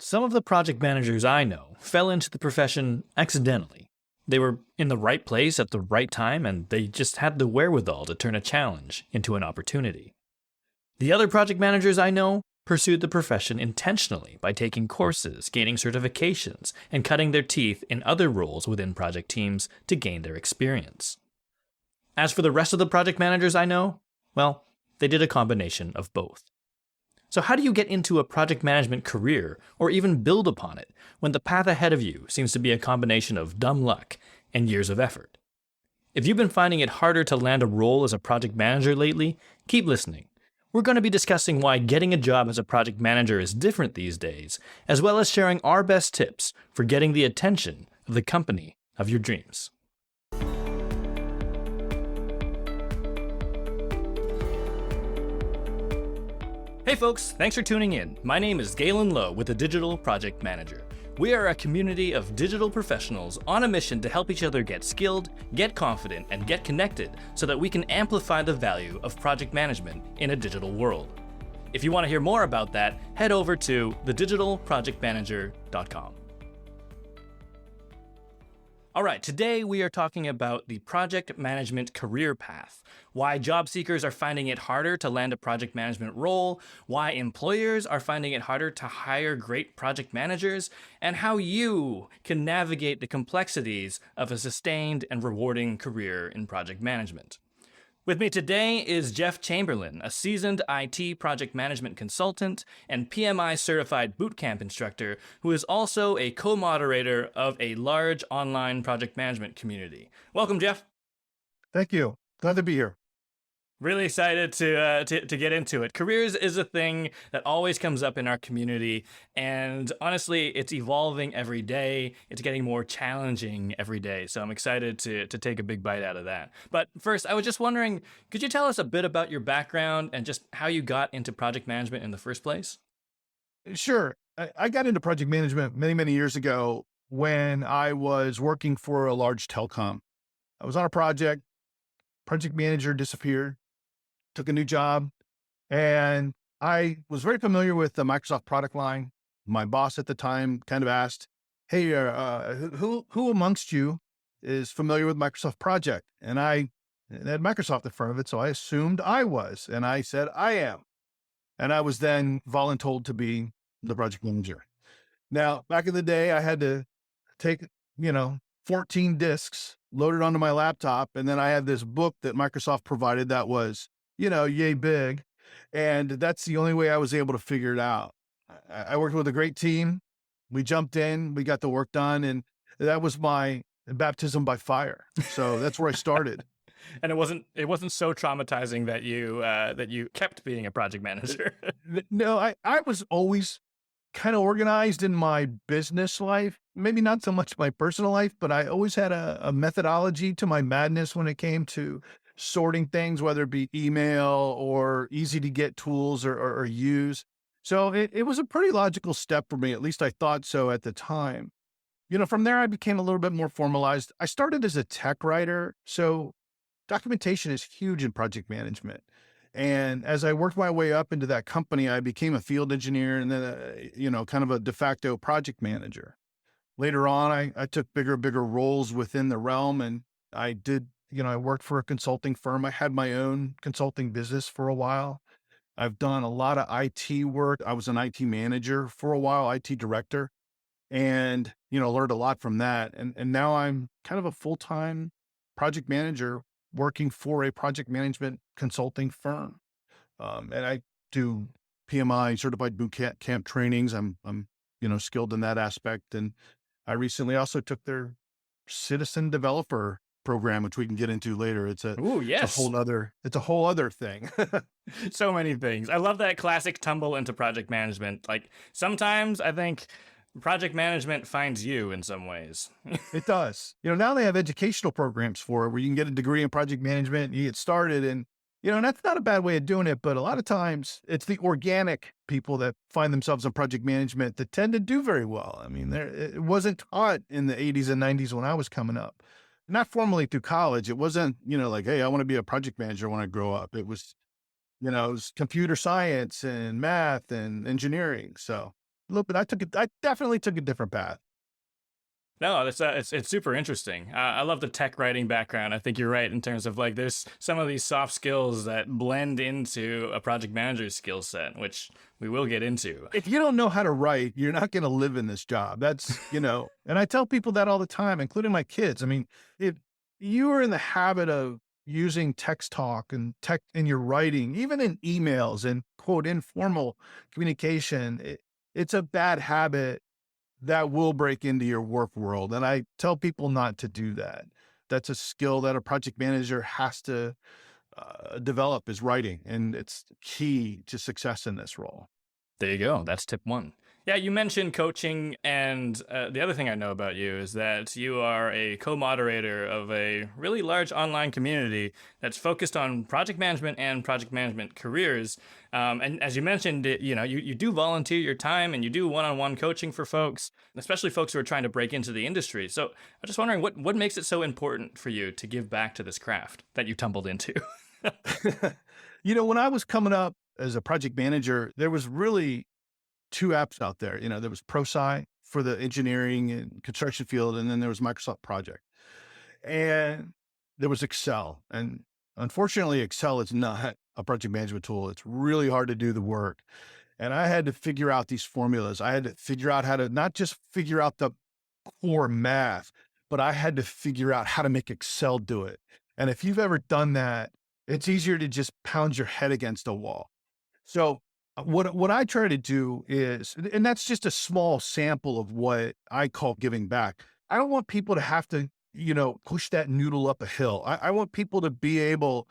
Some of the project managers I know fell into the profession accidentally. They were in the right place at the right time, and they just had the wherewithal to turn a challenge into an opportunity. The other project managers I know pursued the profession intentionally by taking courses, gaining certifications, and cutting their teeth in other roles within project teams to gain their experience. As for the rest of the project managers I know, well, they did a combination of both. So how do you get into a project management career, or even build upon it, when the path ahead of you seems to be a combination of dumb luck and years of effort? If you've been finding it harder to land a role as a project manager lately, keep listening. We're going to be discussing why getting a job as a project manager is different these days, as well as sharing our best tips for getting the attention of the company of your dreams. Hey folks, thanks for tuning in. My name is Galen Low with the Digital Project Manager. We are a community of digital professionals on a mission to help each other get skilled, get confident, and get connected so that we can amplify the value of project management in a digital world. If you want to hear more about that, head over to thedigitalprojectmanager.com. All right, today we are talking about the project management career path, why job seekers are finding it harder to land a project management role, why employers are finding it harder to hire great project managers, and how you can navigate the complexities of a sustained and rewarding career in project management. With me today is Jeff Chamberlain, a seasoned IT project management consultant and PMI certified bootcamp instructor who is also a co-moderator of a large online project management community. Welcome, Jeff. Thank you. Glad to be here. Really excited to get into it. Careers is a thing that always comes up in our community, and honestly, it's evolving every day. It's getting more challenging every day, so I'm excited to take a big bite out of that. But first, I was just wondering, could you tell us a bit about your background and just how you got into project management in the first place? Sure. I got into project management many, many years ago when I was working for a large telecom. I was on a project manager disappeared, took a new job, and I was very familiar with the Microsoft product line. My boss at the time kind of asked, "Hey, who amongst you is familiar with Microsoft Project?" And it had Microsoft in front of it, so I assumed I was, and I said, "I am." And I was then voluntold to be the project manager. Now, back in the day, I had to take, 14 disks loaded onto my laptop, and then I had this book that Microsoft provided that was yay big. And that's the only way I was able to figure it out. I worked with a great team. We jumped in, we got the work done, and that was my baptism by fire. So that's where I started. And it wasn't so traumatizing that you kept being a project manager. No, I was always kind of organized in my business life, maybe not so much my personal life, but I always had a methodology to my madness when it came to sorting things, whether it be email or easy to get tools or use. So it was a pretty logical step for me. At least I thought so at the time. From there, I became a little bit more formalized. I started as a tech writer. So documentation is huge in project management. And as I worked my way up into that company, I became a field engineer and then, kind of a de facto project manager. Later on, I took bigger roles within the realm, and I did, I worked for a consulting firm. I had my own consulting business for a while. I've done a lot of IT work. I was an IT manager for a while, IT director, and, learned a lot from that. And now I'm kind of a full-time project manager working for a project management consulting firm. And I do PMI certified boot camp trainings. I'm skilled in that aspect. And I recently also took their citizen developer program, which we can get into later. It's a whole other thing. So many things. I love that classic tumble into project management. Like sometimes I think project management finds you in some ways. It does. Now they have educational programs for it where you can get a degree in project management and you get started. And, that's not a bad way of doing it. But a lot of times it's the organic people that find themselves in project management that tend to do very well. I mean, it wasn't taught in the 80s and 90s when I was coming up. Not formally through college. It wasn't, like, hey, I want to be a project manager when I grow up. It was, it was computer science and math and engineering. So little bit. I definitely took a different path. No, that's it's super interesting. I love the tech writing background. I think you're right in terms of like there's some of these soft skills that blend into a project manager's skill set, which we will get into. If you don't know how to write, you're not going to live in this job. That's, and I tell people that all the time, including my kids. I mean, if you are in the habit of using text talk and tech in your writing, even in emails and quote informal communication, it's a bad habit that will break into your work world. And I tell people not to do that. That's a skill that a project manager has to develop, is writing. And it's key to success in this role. There you go. That's tip one. Yeah, you mentioned coaching, and the other thing I know about you is that you are a co-moderator of a really large online community that's focused on project management and project management careers. And as you mentioned, you do volunteer your time and you do one-on-one coaching for folks, especially folks who are trying to break into the industry. So I'm just wondering what makes it so important for you to give back to this craft that you tumbled into? When I was coming up as a project manager, there was really two apps out there. There was ProSci for the engineering and construction field, and then there was Microsoft Project. And there was Excel. And unfortunately, Excel is not a project management tool. It's really hard to do the work. And I had to figure out these formulas. I had to figure out how to not just figure out the core math, but I had to figure out how to make Excel do it. And if you've ever done that, it's easier to just pound your head against a wall. So what I try to do is, and that's just a small sample of what I call giving back. I don't want people to have to, push that noodle up a hill. I want people to be able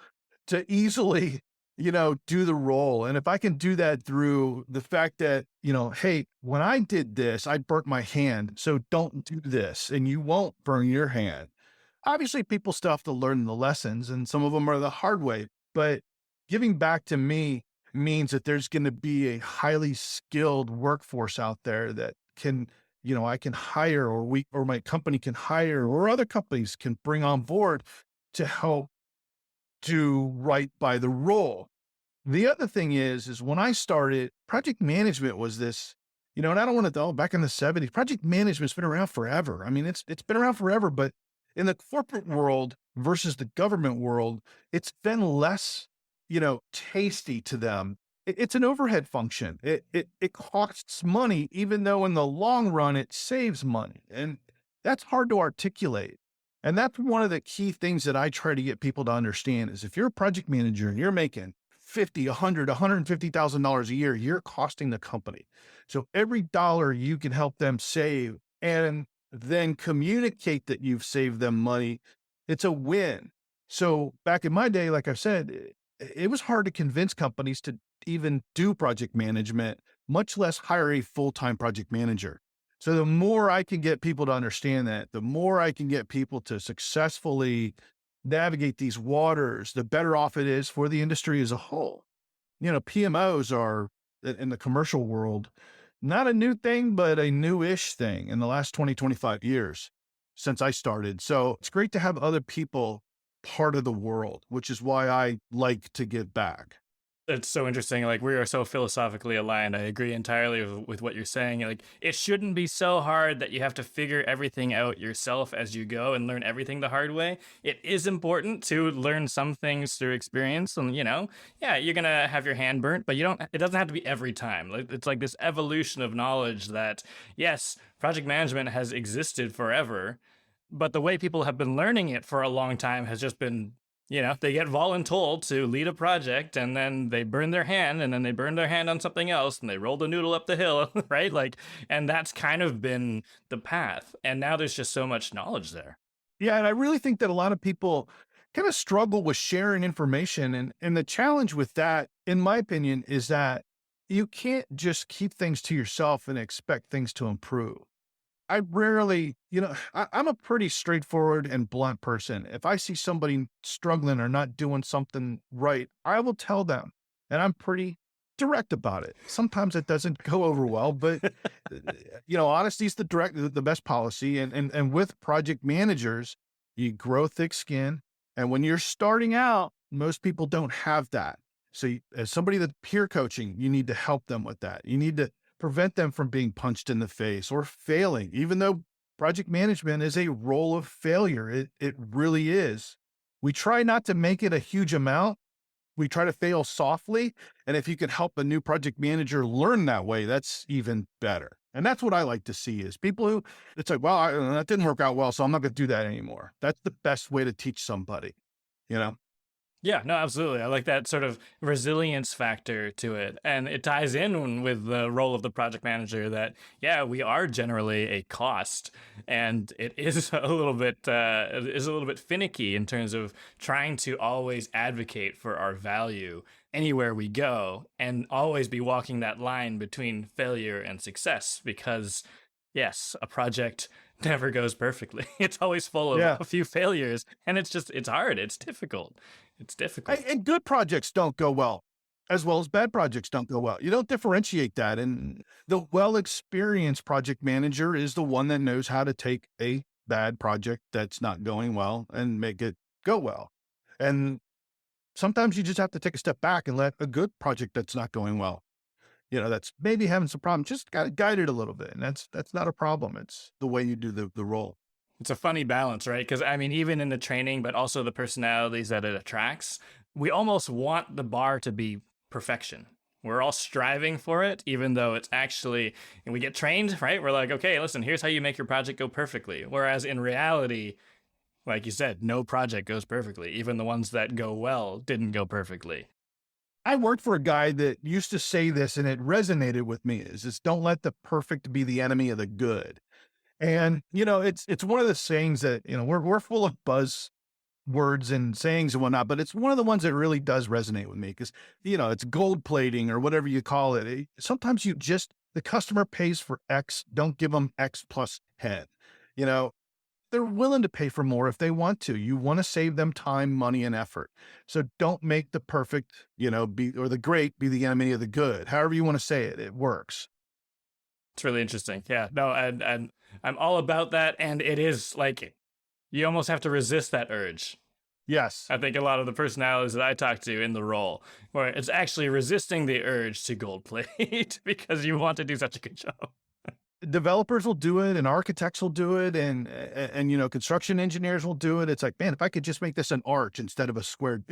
to easily, do the role. And if I can do that through the fact that, hey, when I did this, I burnt my hand. So don't do this and you won't burn your hand. Obviously, people still have to learn the lessons, and some of them are the hard way. But giving back to me means that there's going to be a highly skilled workforce out there that can, I can hire, or my company can hire, or other companies can bring on board to help do right by the role. The other thing is when I started, project management was this, and I don't want to, back in the 70s, project management's been around forever. I mean, it's been around forever, but in the corporate world versus the government world, it's been less, tasty to them. It's an overhead function. It costs money, even though in the long run, it saves money. And that's hard to articulate. And that's one of the key things that I try to get people to understand is if you're a project manager and you're making $50, $100, $150,000 a year, you're costing the company. So every dollar you can help them save and then communicate that you've saved them money, it's a win. So back in my day, like I've said, it was hard to convince companies to even do project management, much less hire a full-time project manager. So the more I can get people to understand that, the more I can get people to successfully navigate these waters, the better off it is for the industry as a whole. PMOs are, in the commercial world, not a new thing, but a new-ish thing in the last 20, 25 years since I started. So it's great to have other people part of the world, which is why I like to give back. It's so interesting. Like, we are so philosophically aligned. I agree entirely with what you're saying. Like, it shouldn't be so hard that you have to figure everything out yourself as you go and learn everything the hard way. It is important to learn some things through experience. And, yeah, you're going to have your hand burnt, but it doesn't have to be every time. It's like this evolution of knowledge that, yes, project management has existed forever, but the way people have been learning it for a long time has just been, they get voluntold to lead a project and then they burn their hand and then they burn their hand on something else and they roll the noodle up the hill, right? And that's kind of been the path. And now there's just so much knowledge there. Yeah. And I really think that a lot of people kind of struggle with sharing information. And the challenge with that, in my opinion, is that you can't just keep things to yourself and expect things to improve. I rarely, I'm a pretty straightforward and blunt person. If I see somebody struggling or not doing something right, I will tell them. And I'm pretty direct about it. Sometimes it doesn't go over well, but honesty is the best policy. And with project managers, you grow thick skin. And when you're starting out, most people don't have that. So as somebody that's peer coaching, you need to help them with that. You need to prevent them from being punched in the face or failing, even though project management is a role of failure. It really is. We try not to make it a huge amount. We try to fail softly. And if you can help a new project manager learn that way, that's even better. And that's what I like to see is people who, it's like, well, that didn't work out well, so I'm not going to do that anymore. That's the best way to teach somebody, you know? Yeah, no, absolutely. I like that sort of resilience factor to it. And it ties in with the role of the project manager that, yeah, we are generally a cost. And it is a little bit finicky in terms of trying to always advocate for our value anywhere we go and always be walking that line between failure and success because, yes, a project never goes perfectly. It's always full of a few failures and it's hard. It's difficult. It's difficult. And good projects don't go well as bad projects don't go well. You don't differentiate that. And the well-experienced project manager is the one that knows how to take a bad project that's not going well and make it go well. And sometimes you just have to take a step back and let a good project that's not going well, that's maybe having some problems, just got to guide it a little bit. And that's not a problem. It's the way you do the role. It's a funny balance, right? Because I mean, even in the training, but also the personalities that it attracts, we almost want the bar to be perfection. We're all striving for it, even though it's actually, and we get trained, right? We're like, okay, listen, here's how you make your project go perfectly. Whereas in reality, like you said, no project goes perfectly. Even the ones that go well didn't go perfectly. I worked for a guy that used to say this, and it resonated with me, is don't let the perfect be the enemy of the good. And, it's one of the sayings that, we're full of buzz words and sayings and whatnot, but it's one of the ones that really does resonate with me because, it's gold plating or whatever you call it. Sometimes the customer pays for X, don't give them X plus head. They're willing to pay for more if they want to. You want to save them time, money, and effort. So don't make the perfect, or the great be the enemy of the good. However you want to say it, it works. It's really interesting. Yeah, no, and I'm all about that. And it is like, you almost have to resist that urge. Yes. I think a lot of the personalities that I talk to in the role, where it's actually resisting the urge to gold plate because you want to do such a good job. Developers will do it and architects will do it and construction engineers will do it. It's like, man, if I could just make this an arch instead of a square,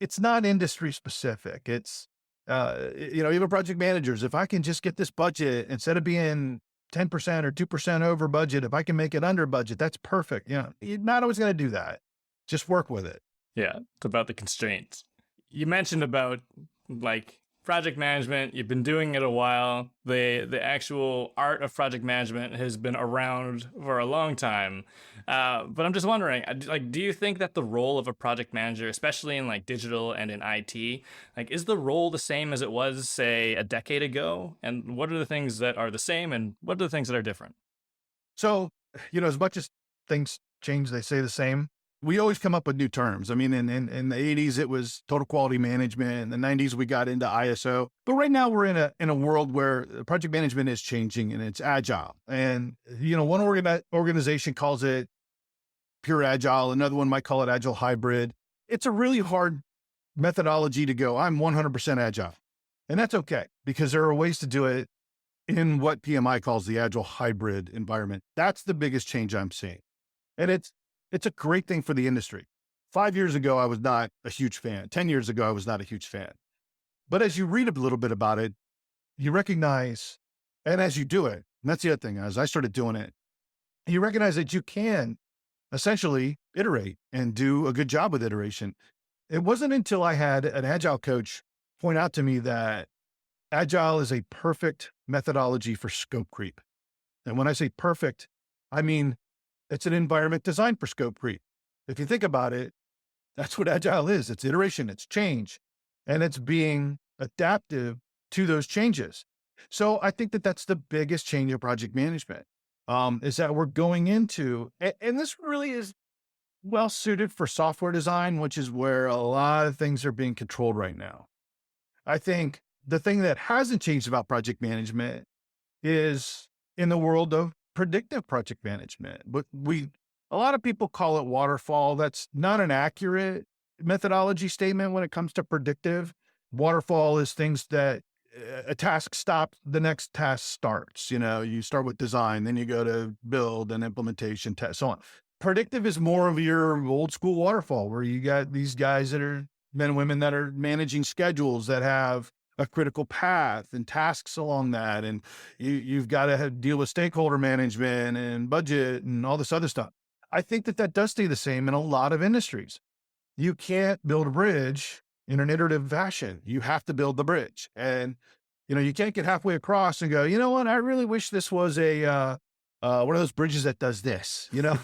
it's not industry specific. It's, even project managers, if I can just get this budget instead of being 10% or 2% over budget, if I can make it under budget, that's perfect. You're not always going to do that. Just work with it. Yeah. It's about the constraints. You mentioned about like project management. You've been doing it a while. The actual art of project management has been around for a long time. But I'm just wondering, like, do you think that the role of a project manager, especially in like digital and in IT, like, is the role the same as it was, say, a decade ago? And what are the things that are the same and what are the things that are different? So, as much as things change, they say the same. We always come up with new terms. I mean, in the 80s, it was total quality management. In the 90s, we got into ISO. But right now, we're in a world where project management is changing and it's agile. And, one organization calls it pure agile. Another one might call it agile hybrid. It's a really hard methodology to go, I'm 100% agile. And that's okay, because there are ways to do it in what PMI calls the agile hybrid environment. That's the biggest change I'm seeing. And it's a great thing for the industry. 5 years ago, I was not a huge fan. 10 years ago, I was not a huge fan. But as you read a little bit about it, you recognize, and as you do it, and that's the other thing, as I started doing it, you recognize that you can essentially iterate and do a good job with iteration. It wasn't until I had an agile coach point out to me that agile is a perfect methodology for scope creep. And when I say perfect, I mean, it's an environment designed for scope creep. If you think about it, that's what agile is. It's iteration, it's change, and it's being adaptive to those changes. So I think that that's the biggest change in project management, is that we're going into, and this really is well suited for software design, which is where a lot of things are being controlled right now. I think the thing that hasn't changed about project management is in the world of predictive project management. But a lot of people call it waterfall. That's not an accurate methodology statement when it comes to predictive. Waterfall is things that a task stops, the next task starts. You start with design, then you go to build and implementation, test, so on. Predictive is more of your old school waterfall, where you got these guys that are men and women that are managing schedules that have a critical path and tasks along that. And you've got to deal with stakeholder management and budget and all this other stuff. I think that does stay the same in a lot of industries. You can't build a bridge in an iterative fashion. You have to build the bridge. And, you can't get halfway across and go, you know what? I really wish this was one of those bridges that does this, no,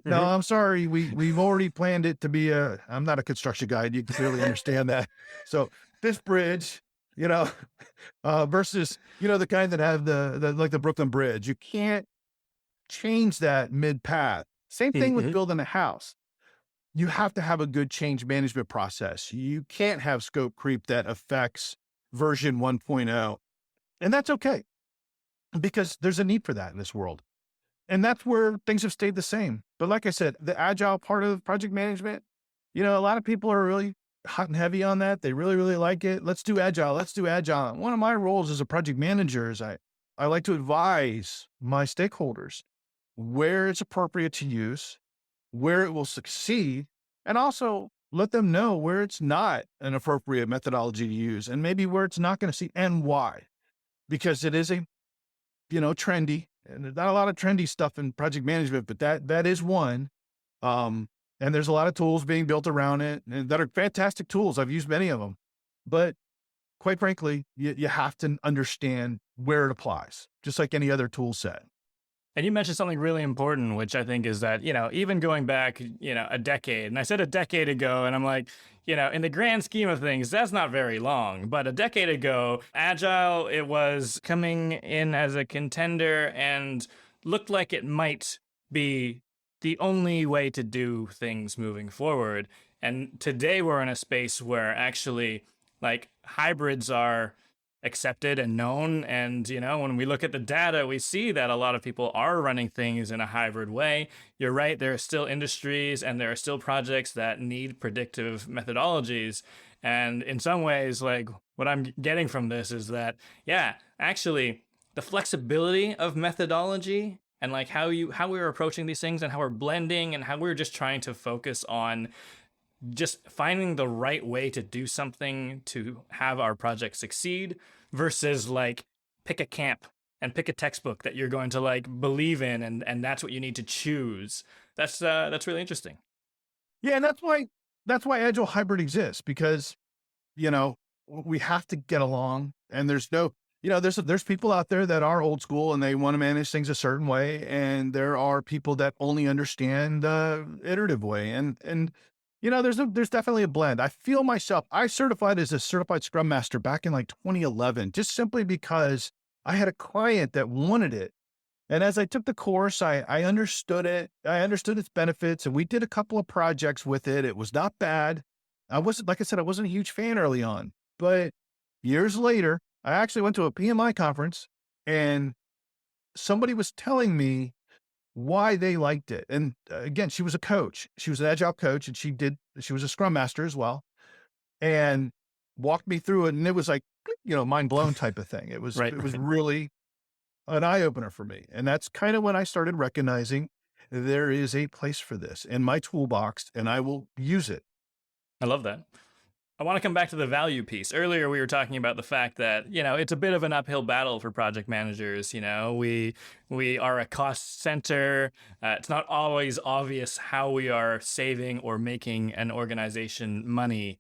I'm sorry. We've already planned it to be I'm not a construction guy. You can clearly understand that. So this bridge, versus, the kind that have like the Brooklyn Bridge, you can't change that mid path. Same thing with building a house. You have to have a good change management process. You can't have scope creep that affects version 1.0. And that's okay, because there's a need for that in this world. And that's where things have stayed the same. But like I said, the agile part of project management, a lot of people are really hot and heavy on that. They really, really like it. Let's do agile. One of my roles as a project manager is I like to advise my stakeholders where it's appropriate to use, where it will succeed, and also let them know where it's not an appropriate methodology to use, and maybe where it's not going to see, and why. Because it is trendy, and there's not a lot of trendy stuff in project management, but that is one. And there's a lot of tools being built around it and that are fantastic tools. I've used many of them, but quite frankly, you have to understand where it applies, just like any other tool set. And you mentioned something really important, which I think is that, even going back, a decade, and I said a decade ago, and I'm like, in the grand scheme of things, that's not very long. But a decade ago, Agile, it was coming in as a contender and looked like it might be the only way to do things moving forward. And today we're in a space where actually, like, hybrids are accepted and known. And, when we look at the data, we see that a lot of people are running things in a hybrid way. You're right. There are still industries and there are still projects that need predictive methodologies. And in some ways, like, what I'm getting from this is that, actually the flexibility of methodology and like how we're approaching these things and how we're blending and how we're just trying to focus on just finding the right way to do something to have our project succeed versus like pick a camp and pick a textbook that you're going to like believe in and that's what you need to choose. That's really interesting. Yeah, and that's why Agile Hybrid exists, because we have to get along, and there's no there's people out there that are old school and they want to manage things a certain way, and there are people that only understand the iterative way, and there's definitely a blend. I feel myself, I certified as a certified Scrum Master back in like 2011, just simply because I had a client that wanted it. And as I took the course, I understood it. I understood its benefits, and we did a couple of projects with it. It was not bad. Like I said, I wasn't a huge fan early on, but years later, I actually went to a PMI conference and somebody was telling me why they liked it. And again, she was a coach. She was an agile coach, and she was a Scrum Master as well, and walked me through it. And it was like, mind blown type of thing. It was, Right. It was really an eye opener for me. And that's kind of when I started recognizing there is a place for this in my toolbox, and I will use it. I love that. I want to come back to the value piece. Earlier, we were talking about the fact that, it's a bit of an uphill battle for project managers. We are a cost center. It's not always obvious how we are saving or making an organization money.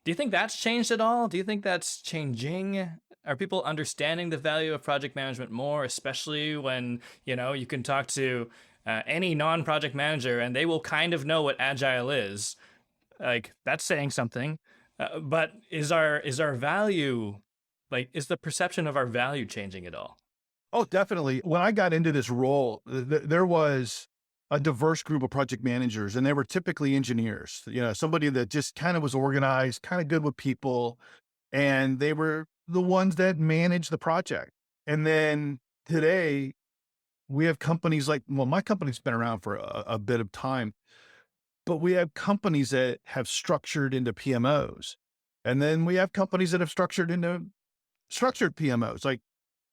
Do you think that's changed at all? Do you think that's changing? Are people understanding the value of project management more, especially when, you can talk to any non-project manager and they will kind of know what agile is? Like, that's saying something. But is our value, like, is the perception of our value changing at all? Oh, definitely. When I got into this role, there was a diverse group of project managers, and they were typically engineers, somebody that just kind of was organized, kind of good with people, and they were the ones that managed the project. And then today we have companies like, well, my company's been around for a bit of time, but we have companies that have structured into PMOs. And then we have companies that have structured into structured PMOs. Like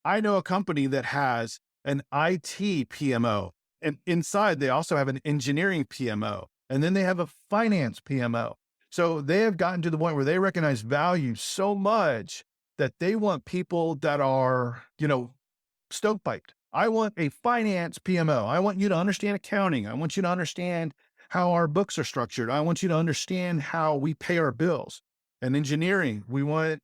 I know a company that has an IT PMO, and inside they also have an engineering PMO, and then they have a finance PMO. So they have gotten to the point where they recognize value so much that they want people that are, stovepiped. I want a finance PMO. I want you to understand accounting. I want you to understand how our books are structured. I want you to understand how we pay our bills. And engineering, we want,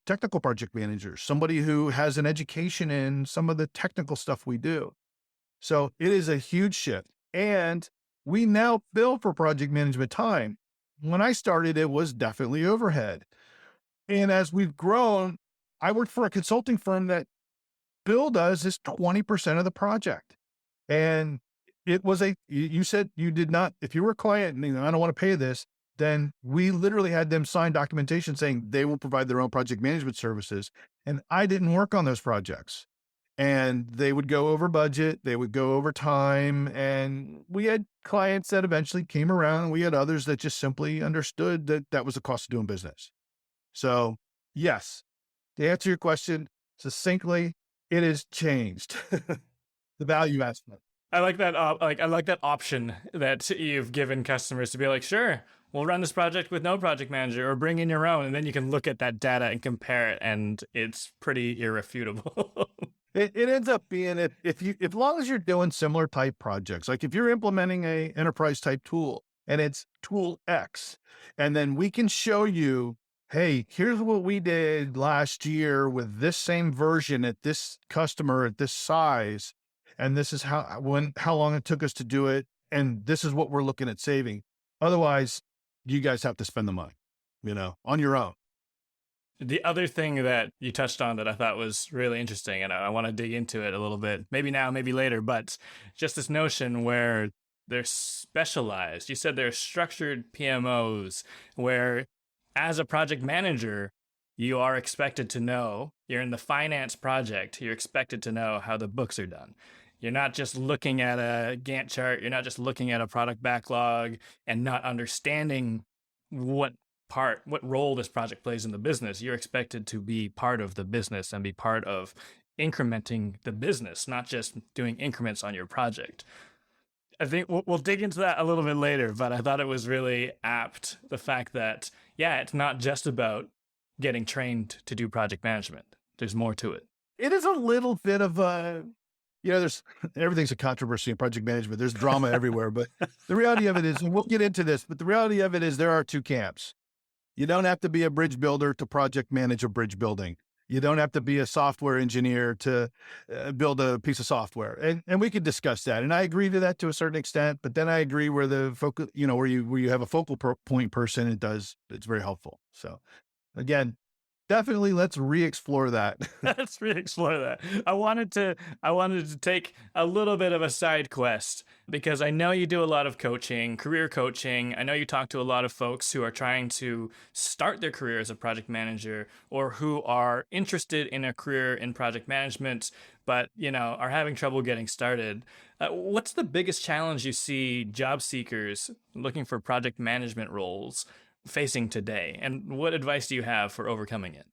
technical project managers, somebody who has an education in some of the technical stuff we do. So it is a huge shift. And we now bill for project management time. When I started, it was definitely overhead. And as we've grown, I worked for a consulting firm that billed us as 20% of the project. And it was you said you did not, if you were a client and I don't want to pay this, then we literally had them sign documentation saying they will provide their own project management services. And I didn't work on those projects. And they would go over budget, they would go over time. And we had clients that eventually came around. We had others that just simply understood that that was the cost of doing business. So yes, to answer your question succinctly, it has changed. The value aspect. I like that. I like that option that you've given customers to be like, sure, we'll run this project with no project manager, or bring in your own, and then you can look at that data and compare it, and it's pretty irrefutable. It ends up being if long as you're doing similar type projects, like if you're implementing a enterprise type tool and it's tool X, and then we can show you, hey, here's what we did last year with this same version at this customer at this size. And this is how long it took us to do it. And this is what we're looking at saving. Otherwise, you guys have to spend the money, on your own. The other thing that you touched on that I thought was really interesting, and I want to dig into it a little bit, maybe now, maybe later, but just this notion where they're specialized. You said they're structured PMOs where as a project manager, you are expected to know, you're in the finance project, you're expected to know how the books are done. You're not just looking at a Gantt chart. You're not just looking at a product backlog and not understanding what role this project plays in the business. You're expected to be part of the business and be part of incrementing the business, not just doing increments on your project. I think we'll dig into that a little bit later, but I thought it was really apt, the fact that, it's not just about getting trained to do project management. There's more to it. It is a little bit of there's everything's a controversy in project management. There's drama everywhere, but the reality of it is, and we'll get into this, but the reality of it is there are two camps. You don't have to be a bridge builder to project manage a bridge building. You don't have to be a software engineer to build a piece of software. And we could discuss that. And I agree to that to a certain extent, but then I agree where the focus, where you have a focal point person, it's very helpful. So again, definitely let's re-explore that. Let's re-explore that. I wanted to take a little bit of a side quest because I know you do a lot of coaching, career coaching. I know you talk to a lot of folks who are trying to start their career as a project manager or who are interested in a career in project management, but are having trouble getting started. What's the biggest challenge you see job seekers looking for project management roles facing today, and what advice do you have for overcoming it?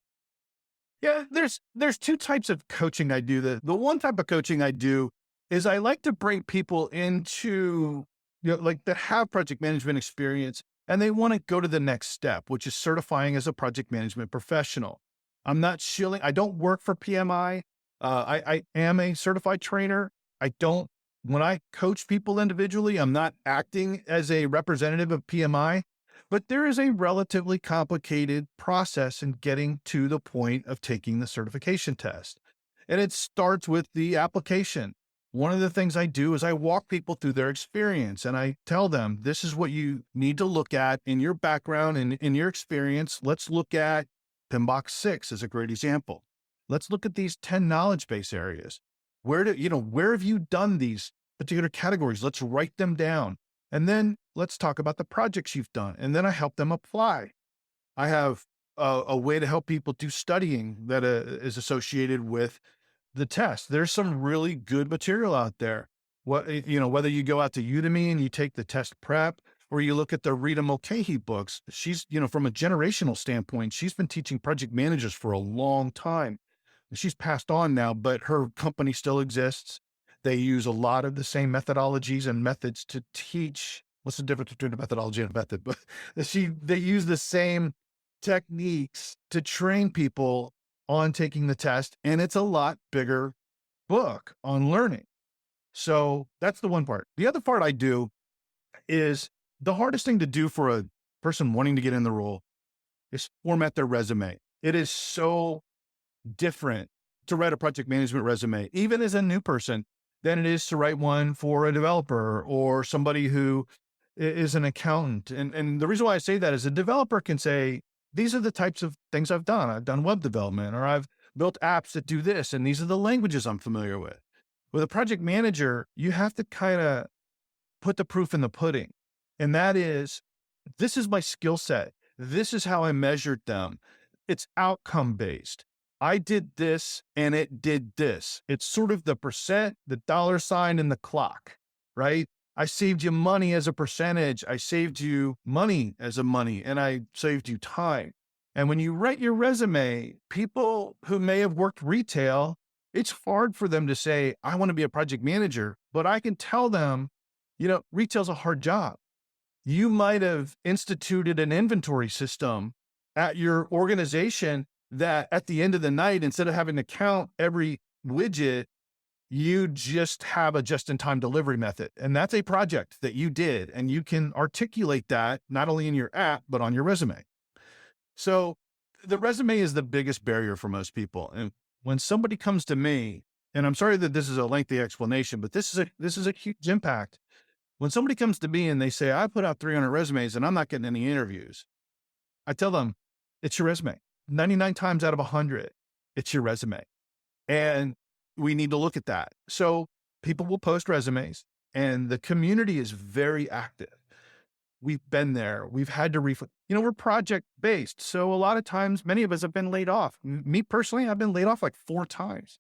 Yeah, there's two types of coaching I do. The one type of coaching I do is I like to bring people into, like that have project management experience and they want to go to the next step, which is certifying as a project management professional. I'm not shilling. I don't work for PMI. I am a certified trainer. When I coach people individually, I'm not acting as a representative of PMI. But there is a relatively complicated process in getting to the point of taking the certification test. And it starts with the application. One of the things I do is I walk people through their experience and I tell them, this is what you need to look at in your background and in your experience. Let's look at PMBOK 6 as a great example. Let's look at these 10 knowledge base areas. Where have you done these particular categories? Let's write them down. And then let's talk about the projects you've done. And then I help them apply. I have a way to help people do studying that is associated with the test. There's some really good material out there. Whether you go out to Udemy and you take the test prep, Or you look at the Rita Mulcahy books. She's, from a generational standpoint, she's been teaching project managers for a long time. She's passed on now, but her company still exists. They use a lot of the same methodologies and methods to teach. What's the difference between a methodology and a method? But they use the same techniques to train people on taking the test. And it's a lot bigger book on learning. So that's the one part. The other part I do is the hardest thing to do for a person wanting to get in the role is format their resume. It is so different to write a project management resume, even as a new person, than it is to write one for a developer or somebody who is an accountant. And the reason why I say that is a developer can say, these are the types of things I've done. I've done web development, or I've built apps that do this, and these are the languages I'm familiar with. With a project manager, you have to kind of put the proof in the pudding. And that is, this is my skill set. This is how I measured them. It's outcome based. I did this and it did this. It's sort of the percent, the dollar sign, and the clock, right? I saved you money as a percentage. I saved you money as a money, and I saved you time. And when you write your resume, people who may have worked retail, it's hard for them to say, I want to be a project manager, but I can tell them, retail's a hard job. You might have instituted an inventory system at your organization that at the end of the night, instead of having to count every widget, you just have a just-in-time delivery method. And that's a project that you did. And you can articulate that not only in your app, but on your resume. So the resume is the biggest barrier for most people. And when somebody comes to me, and I'm sorry that this is a lengthy explanation, but this is a huge impact. When somebody comes to me and they say, I put out 300 resumes and I'm not getting any interviews, I tell them, it's your resume. 99 times out of 100, it's your resume. And we need to look at that. So people will post resumes, and the community is very active. We've been there. We've had to we're project based. So a lot of times, many of us have been laid off. Me personally, I've been laid off like 4 times.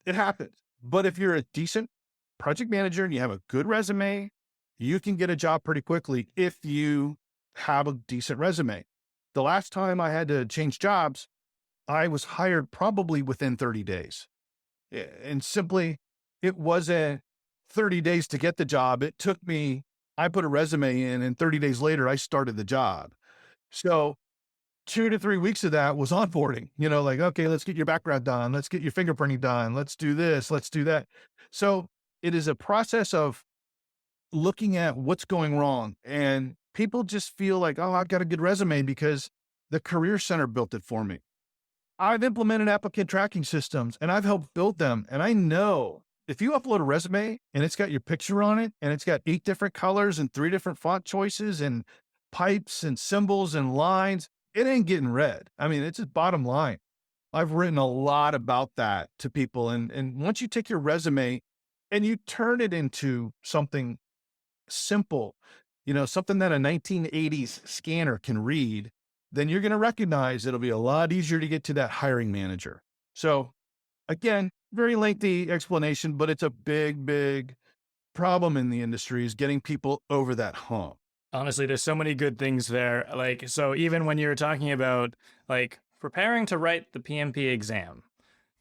It happens. But if you're a decent project manager and you have a good resume, you can get a job pretty quickly if you have a decent resume. The last time I had to change jobs, I was hired probably within 30 days. And simply, it wasn't 30 days to get the job. It took me, I put a resume in, and 30 days later, I started the job. So 2 to 3 weeks of that was onboarding, okay, let's get your background done. Let's get your fingerprinting done. Let's do this. Let's do that. So it is a process of looking at what's going wrong. And people just feel like, oh, I've got a good resume because the Career Center built it for me. I've implemented applicant tracking systems and I've helped build them. And I know if you upload a resume and it's got your picture on it and it's got 8 different colors and 3 different font choices and pipes and symbols and lines, it ain't getting read. I mean, it's just bottom line. I've written a lot about that to people. And once you take your resume and you turn it into something simple, something that a 1980s scanner can read, then you're going to recognize it'll be a lot easier to get to that hiring manager. So again, very lengthy explanation, but it's a big, big problem in the industry is getting people over that hump. Honestly, there's so many good things there. So even when you're talking about preparing to write the PMP exam,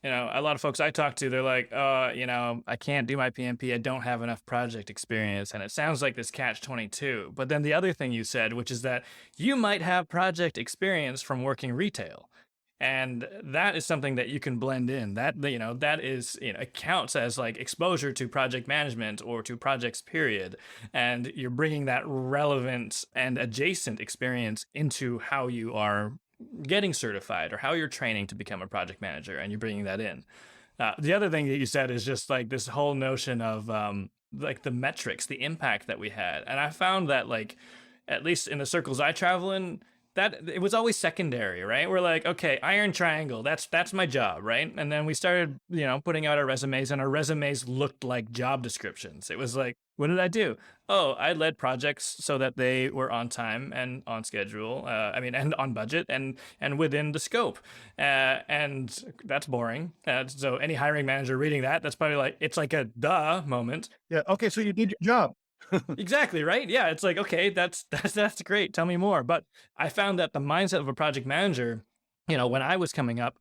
a lot of folks I talk to, they're like, I can't do my PMP. I don't have enough project experience. And it sounds like this catch-22. But then the other thing you said, which is that you might have project experience from working retail. And that is something that you can blend in. That is, it counts as exposure to project management or to projects, period. And you're bringing that relevant and adjacent experience into how you are getting certified or how you're training to become a project manager, and you're bringing that in. The other thing that you said is just this whole notion of the metrics, the impact that we had. And I found that at least in the circles I travel in, that it was always secondary, right? We're like, okay, iron triangle, that's my job, right? And then we started, putting out our resumes, and our resumes looked like job descriptions. It was like, what did I do? Oh, I led projects so that they were on time and on schedule. And on budget and within the scope. And that's boring. So any hiring manager reading that, that's probably it's like a duh moment. Yeah. Okay. So you did your job. Exactly, right? Yeah, it's like, okay, that's great. Tell me more. But I found that the mindset of a project manager, when I was coming up,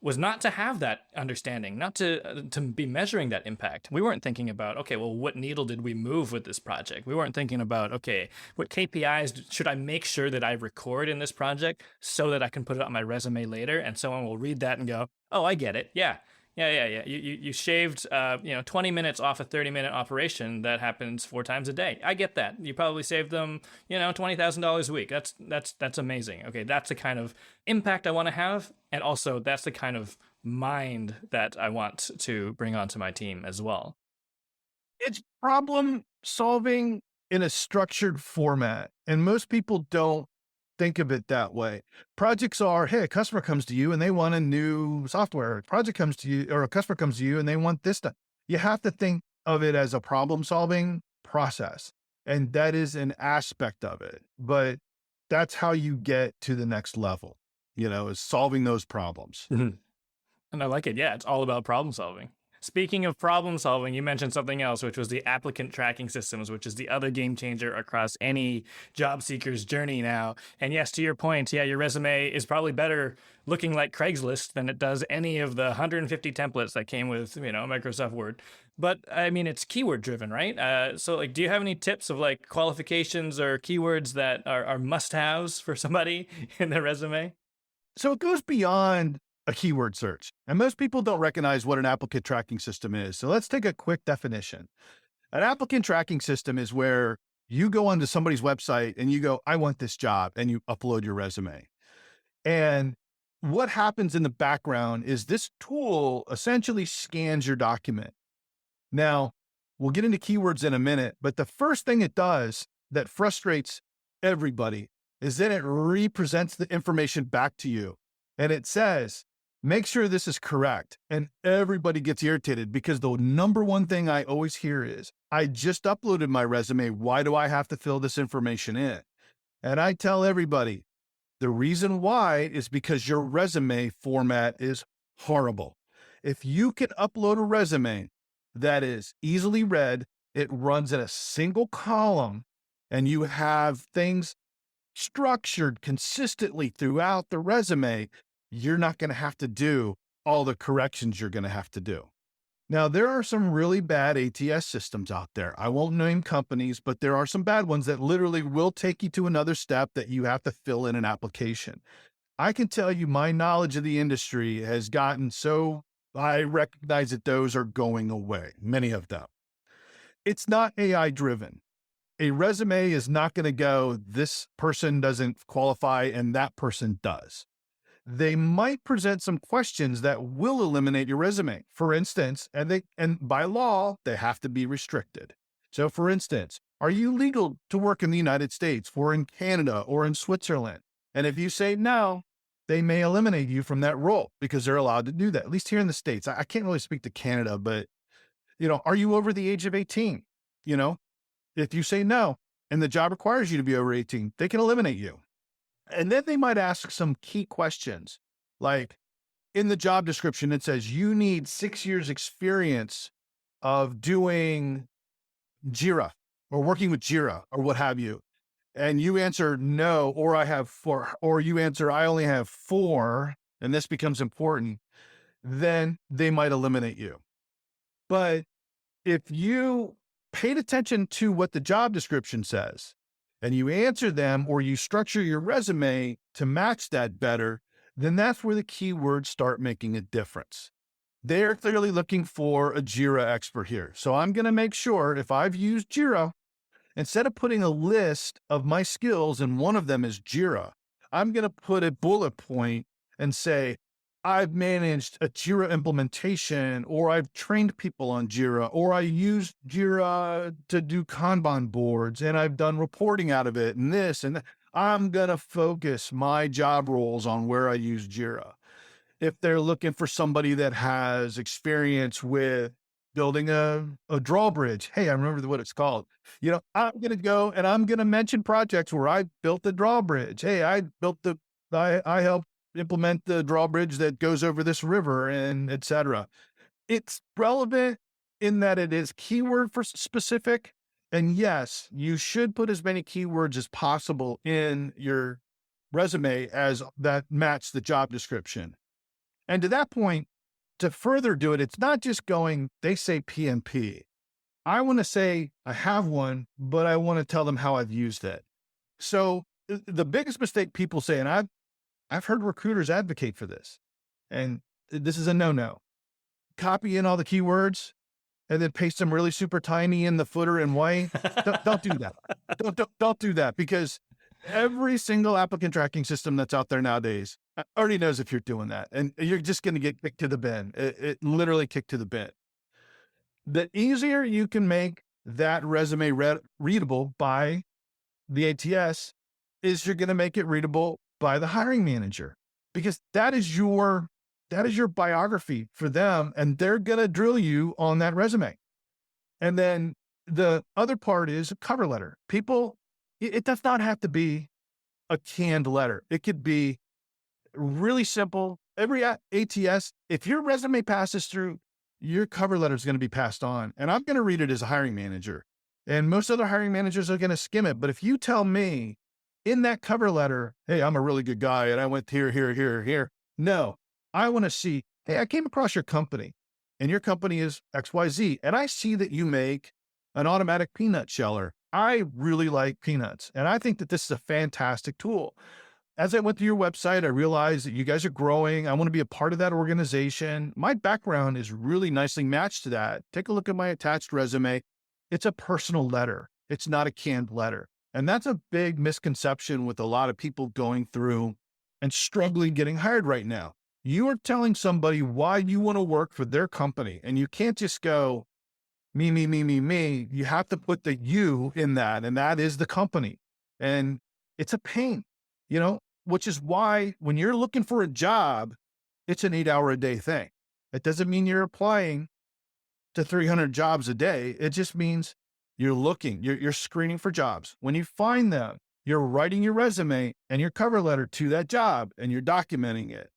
was not to have that understanding, not to be measuring that impact. We weren't thinking about, okay, well, what needle did we move with this project? We weren't thinking about, okay, what KPIs should I make sure that I record in this project so that I can put it on my resume later, and someone will read that and go, oh, I get it. Yeah, yeah. You shaved 20 minutes off a 30-minute operation that happens 4 times a day. I get that. You probably saved them $20,000 a week. That's amazing. Okay, that's the kind of impact I want to have, and also that's the kind of mind that I want to bring onto my team as well. It's problem solving in a structured format, and most people don't think of it that way. Projects are, hey, a customer comes to you and they want a new software. A project comes to you, or a customer comes to you and they want this stuff. You have to think of it as a problem solving process. And that is an aspect of it. But that's how you get to the next level, is solving those problems. And I like it. Yeah, it's all about problem solving. Speaking of problem solving, you mentioned something else, which was the applicant tracking systems, which is the other game changer across any job seeker's journey now. And yes, to your point, yeah, your resume is probably better looking like Craigslist than it does any of the 150 templates that came with, Microsoft Word. But I mean, it's keyword driven, right? So do you have any tips of like qualifications or keywords that are must-haves for somebody in their resume? So it goes beyond a keyword search. And most people don't recognize what an applicant tracking system is. So let's take a quick definition. An applicant tracking system is where you go onto somebody's website and you go, I want this job, and you upload your resume. And what happens in the background is this tool essentially scans your document. Now, we'll get into keywords in a minute, but the first thing it does that frustrates everybody is that it represents the information back to you. And it says, make sure this is correct. And everybody gets irritated because the number one thing I always hear is, I just uploaded my resume. Why do I have to fill this information in? And I tell everybody, the reason why is because your resume format is horrible. If you can upload a resume that is easily read, it runs in a single column, and you have things structured consistently throughout the resume, you're not going to have to do all the corrections you're going to have to do. Now, there are some really bad ATS systems out there. I won't name companies, but there are some bad ones that literally will take you to another step that you have to fill in an application. I can tell you my knowledge of the industry has gotten so I recognize that those are going away, many of them. It's not AI driven. A resume is not going to go, this person doesn't qualify and that person does. They might present some questions that will eliminate your resume. For instance, and by law, they have to be restricted. So for instance, are you legal to work in the United States or in Canada or in Switzerland? And if you say no, they may eliminate you from that role because they're allowed to do that, at least here in the States. I can't really speak to Canada, but are you over the age of 18? If you say no, and the job requires you to be over 18, they can eliminate you. And then they might ask some key questions. Like in the job description, it says you need 6 years experience of doing Jira or working with Jira or what have you. And you answer no, or I have 4, or you answer, I only have 4, and this becomes important, then they might eliminate you. But if you paid attention to what the job description says, and you answer them, or you structure your resume to match that better, then that's where the keywords start making a difference. They're clearly looking for a Jira expert here. So I'm going to make sure if I've used Jira, instead of putting a list of my skills and one of them is Jira, I'm going to put a bullet point and say, I've managed a Jira implementation, or I've trained people on Jira, or I used Jira to do Kanban boards and I've done reporting out of it and this and that. I'm going to focus my job roles on where I use Jira. If they're looking for somebody that has experience with building a drawbridge, hey, I remember what it's called. I'm going to go and I'm going to mention projects where I built the drawbridge. Hey, I helped implement the drawbridge that goes over this river, and etc. It's relevant in that it is keyword for specific, And yes, you should put as many keywords as possible in your resume as that match the job description. And to that point, to further do it, it's not just going, they say PMP. I want to say I have one, but I want to tell them how I've used it. So the biggest mistake people say, and I've heard recruiters advocate for this, and this is a no-no. Copy in all the keywords and then paste them really super tiny in the footer in white. Don't do that. Don't do that, because every single applicant tracking system that's out there nowadays already knows if you're doing that, and you're just going to get kicked to the bin. It literally kicked to the bin. The easier you can make that resume readable by the ATS is you're going to make it readable by the hiring manager, because that is your biography for them, and they're going to drill you on that resume. And then the other part is a cover letter. People, it does not have to be a canned letter. It could be really simple. Every ATS, if your resume passes through, your cover letter is going to be passed on. And I'm going to read it as a hiring manager. And most other hiring managers are going to skim it. But if you tell me in that cover letter, hey, I'm a really good guy and I went here, here, here, here. No, I want to see, hey, I came across your company and your company is XYZ. And I see that you make an automatic peanut sheller. I really like peanuts. And I think that this is a fantastic tool. As I went through your website, I realized that you guys are growing. I want to be a part of that organization. My background is really nicely matched to that. Take a look at my attached resume. It's a personal letter. It's not a canned letter. And that's a big misconception with a lot of people going through and struggling getting hired right now. You are telling somebody why you want to work for their company, and you can't just go, me, me, me, me, me. You have to put the you in that, and that is the company. And it's a pain, which is why when you're looking for a job, it's an 8-hour-a-day thing. It doesn't mean you're applying to 300 jobs a day. It just means you're looking, you're screening for jobs. When you find them, you're writing your resume and your cover letter to that job, and you're documenting it.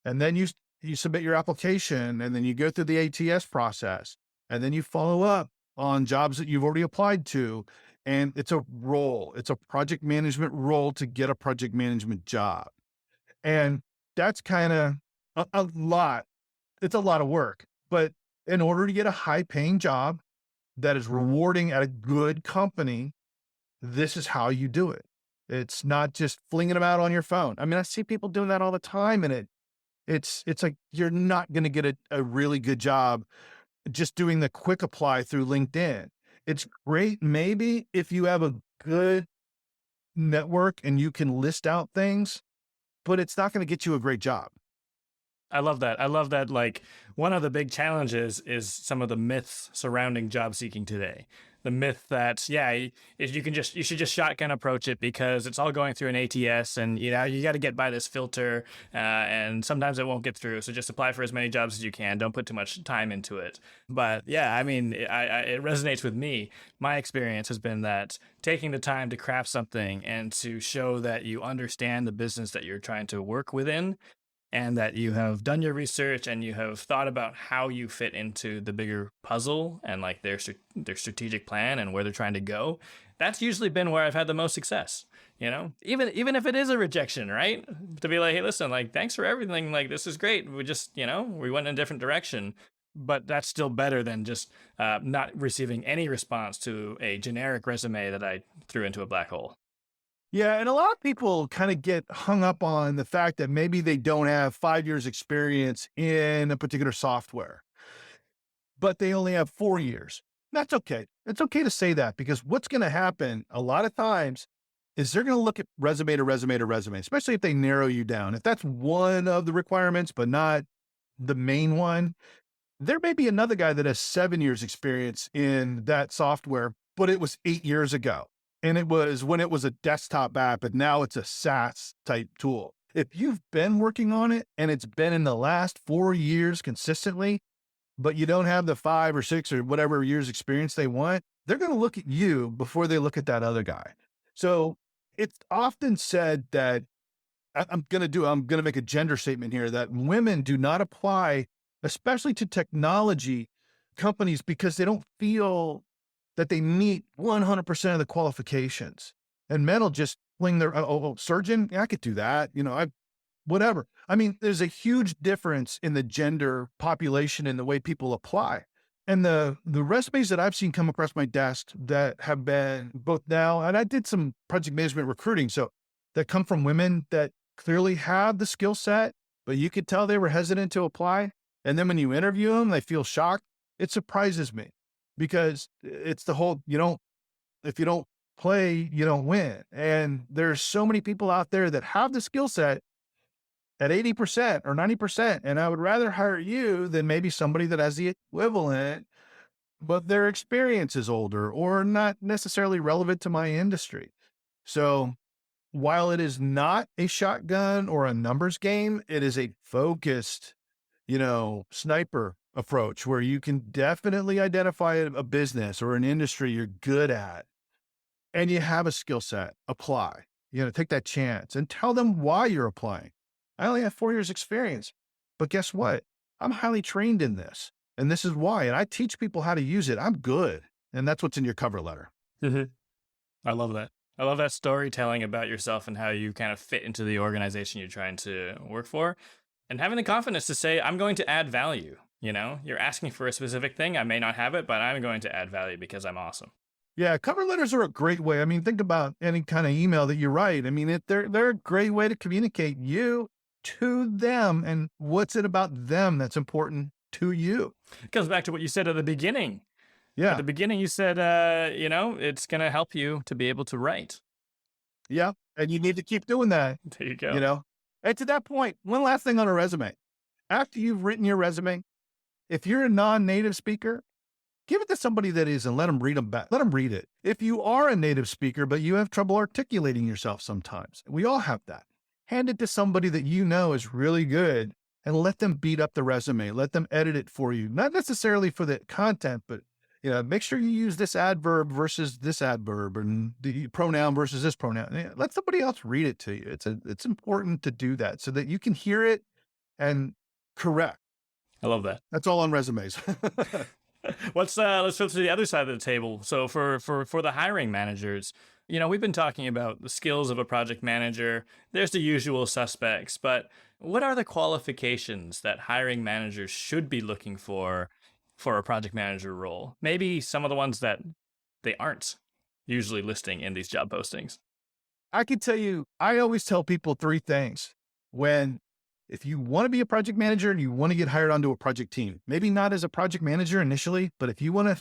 And then you submit your application, and then you go through the ATS process, and then you follow up on jobs that you've already applied to. And it's a role. It's a project management role to get a project management job. And that's kind of a lot. It's a lot of work. But in order to get a high paying job that is rewarding at a good company, this is how you do it. It's not just flinging them out on your phone. I mean, I see people doing that all the time, and it's like, you're not going to get a really good job just doing the quick apply through LinkedIn. It's great maybe if you have a good network and you can list out things, but it's not going to get you a great job. I love that. I love that. Like, one of the big challenges is some of the myths surrounding job seeking today. The myth that, you should just shotgun approach it because it's all going through an ATS, and you got to get by this filter, and sometimes it won't get through. So just apply for as many jobs as you can. Don't put too much time into it. But yeah, I mean, it resonates with me. My experience has been that taking the time to craft something and to show that you understand the business that you're trying to work within, and that you have done your research and you have thought about how you fit into the bigger puzzle and like their strategic plan and where they're trying to go. That's usually been where I've had the most success, even if it is a rejection, right? To be like, hey, listen, like, thanks for everything. Like, this is great. We just, we went in a different direction. But that's still better than just not receiving any response to a generic resume that I threw into a black hole. Yeah. And a lot of people kind of get hung up on the fact that maybe they don't have 5 years experience in a particular software, but they only have 4 years. That's okay. It's okay to say that, because what's going to happen a lot of times is they're going to look at resume to resume to resume, especially if they narrow you down. If that's one of the requirements, but not the main one, there may be another guy that has 7 years experience in that software, but it was 8 years ago. And it was when it was a desktop app, and now it's a SaaS type tool. If you've been working on it and it's been in the last 4 years consistently, but you don't have the 5 or 6 or whatever years experience they want, they're going to look at you before they look at that other guy. So it's often said that I'm going to make a gender statement here, that women do not apply, especially to technology companies, because they don't feel that they meet 100% of the qualifications. And men will just fling their, surgeon, yeah, I could do that. Whatever. I mean, there's a huge difference in the gender population and the way people apply. And the resumes that I've seen come across my desk that have been both now, and I did some project management recruiting, so that come from women that clearly have the skill set, but you could tell they were hesitant to apply. And then when you interview them, they feel shocked. It surprises me because it's the whole, if you don't play, you don't win. And there's so many people out there that have the skill set at 80% or 90%. And I would rather hire you than maybe somebody that has the equivalent, but their experience is older or not necessarily relevant to my industry. So while it is not a shotgun or a numbers game, it is a focused, sniper approach where you can definitely identify a business or an industry you're good at and you have a skill set, apply, take that chance and tell them why you're applying. I only have 4 years experience, but guess what? I'm highly trained in this and this is why. And I teach people how to use it. I'm good. And that's what's in your cover letter. Mm-hmm. I love that. I love that storytelling about yourself and how you kind of fit into the organization you're trying to work for and having the confidence to say, I'm going to add value. You're asking for a specific thing. I may not have it, but I'm going to add value because I'm awesome. Yeah, cover letters are a great way. I mean, think about any kind of email that you write. I mean, they're a great way to communicate you to them and what's it about them that's important to you. It goes back to what you said at the beginning. Yeah. At the beginning, you said, it's going to help you to be able to write. Yeah. And you need to keep doing that. There you go. And to that point, one last thing on a resume. After you've written your resume, if you're a non-native speaker, give it to somebody that is and let them read them back. Let them read it. If you are a native speaker, but you have trouble articulating yourself sometimes, we all have that. Hand it to somebody that is really good and let them beat up the resume. Let them edit it for you. Not necessarily for the content, but make sure you use this adverb versus this adverb and the pronoun versus this pronoun. Let somebody else read it to you. It's important to do that so that you can hear it and correct. I love that. That's all on resumes. Let's flip to the other side of the table. So for the hiring managers, we've been talking about the skills of a project manager. There's the usual suspects, but what are the qualifications that hiring managers should be looking for a project manager role? Maybe some of the ones that they aren't usually listing in these job postings. I can tell you, I always tell people 3 things if you want to be a project manager and you want to get hired onto a project team, maybe not as a project manager initially, but if you want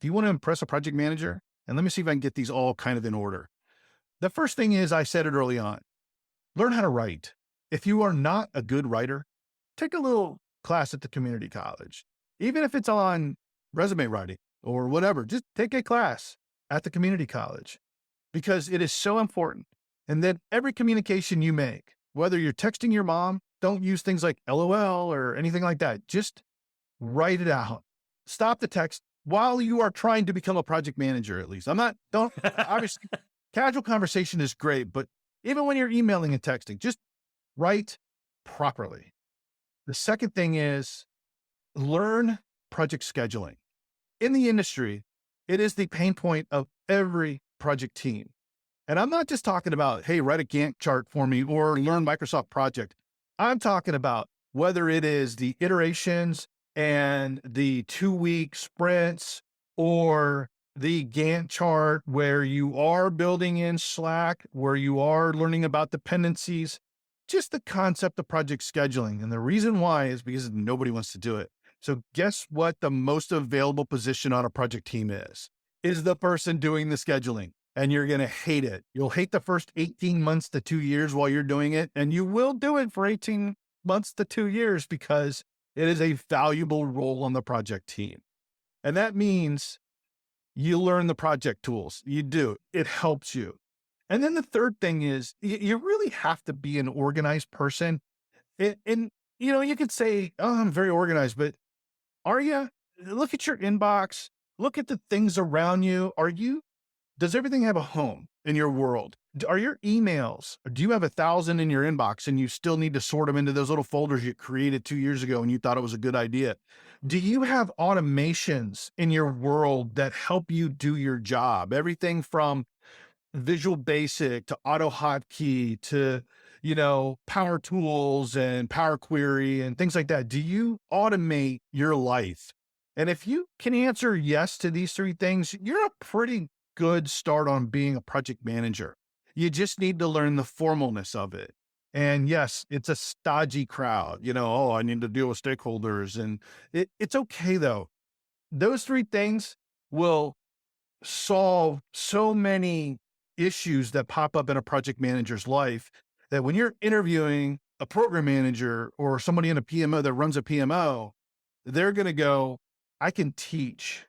to impress a project manager, and let me see if I can get these all kind of in order. The first thing is, I said it early on, learn how to write. If you are not a good writer, take a little class at the community college. Even if it's on resume writing or whatever, just take a class at the community college because it is so important. And then every communication you make, whether you're texting your mom, don't use things like LOL or anything like that. Just write it out. Stop the text while you are trying to become a project manager, at least. Obviously, casual conversation is great, but even when you're emailing and texting, just write properly. The second thing is learn project scheduling. In the industry, it is the pain point of every project team. And I'm not just talking about, hey, write a Gantt chart for me or learn Microsoft Project. I'm talking about whether it is the iterations and the 2-week sprints or the Gantt chart where you are building in Slack, where you are learning about dependencies, just the concept of project scheduling. And the reason why is because nobody wants to do it. So guess what the most available position on a project team is the person doing the scheduling. And you're going to hate it. You'll hate the first 18 months to 2 years while you're doing it. And you will do it for 18 months to 2 years because it is a valuable role on the project team. And that means you learn the project tools. You do. It helps you. And then the third thing is you really have to be an organized person. And you could say, oh, I'm very organized, but are you? Look at your inbox. Look at the things around you. Does everything have a home in your world? Are your emails, do you have 1,000 in your inbox and you still need to sort them into those little folders you created 2 years ago and you thought it was a good idea? Do you have automations in your world that help you do your job? Everything from Visual Basic to Auto Hotkey to, Power Tools and Power Query and things like that. Do you automate your life? And if you can answer yes to these three things, you're a pretty good start on being a project manager. You just need to learn the formalness of it. And yes, it's a stodgy crowd, oh, I need to deal with stakeholders. And it's okay though. Those three things will solve so many issues that pop up in a project manager's life that when you're interviewing a program manager or somebody in a PMO that runs a PMO, they're going to go, I can teach